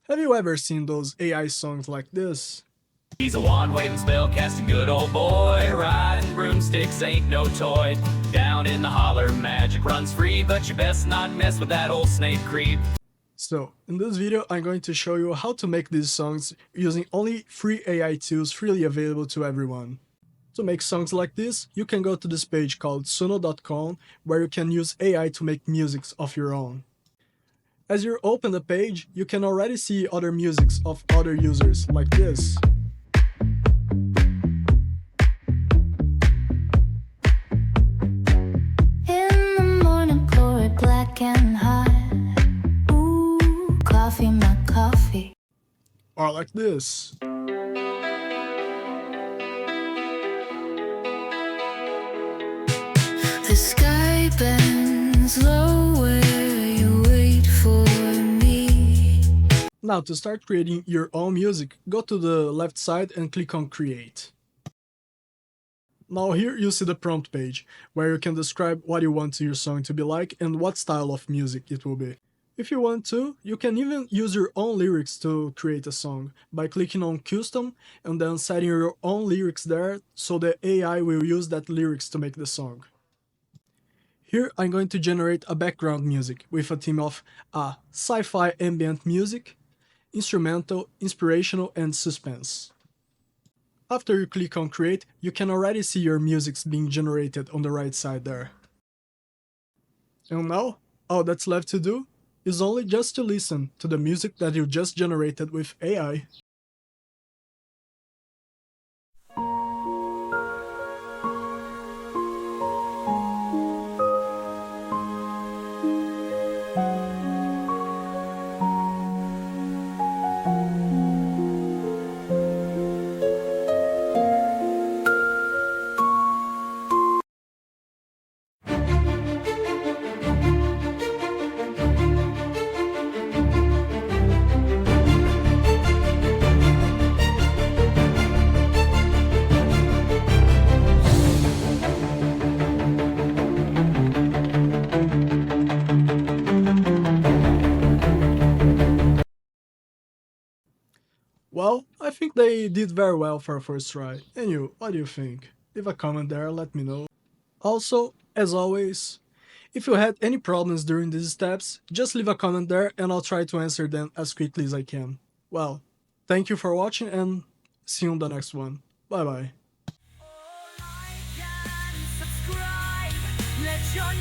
Have you ever seen those AI songs like this? He's a wand-waving, spell-casting good old boy. Riding broomsticks ain't no toy. Down in the holler, magic runs free, but you best not mess with that old snake creep. So, in this video I'm going to show you how to make these songs using only free AI tools freely available to everyone. To make songs like this, you can go to this page called SUNO.com, where you can use AI to make musics of your own. As you open the page, you can already see other musics of other users, like this. Or like this. The sky bends low where you wait for me. Now to start creating your own music, go to the left side and click on Create. Now here you see the prompt page, where you can describe what you want your song to be like and what style of music it will be. If you want to, you can even use your own lyrics to create a song by clicking on Custom and then setting your own lyrics there so the AI will use that lyrics to make the song. Here I'm going to generate a background music with a theme of sci-fi ambient music, instrumental, inspirational, and suspense. After you click on Create, you can already see your musics being generated on the right side there. And now, all that's left to do is only just to listen to the music that you just generated with AI. Well, I think they did very well for a first try. And you, what do you think? Leave a comment there, let me know. Also, as always, if you had any problems during these steps, just leave a comment there and I'll try to answer them as quickly as I can. Well, thank you for watching and see you on the next one. Bye bye. Like and subscribe. Let your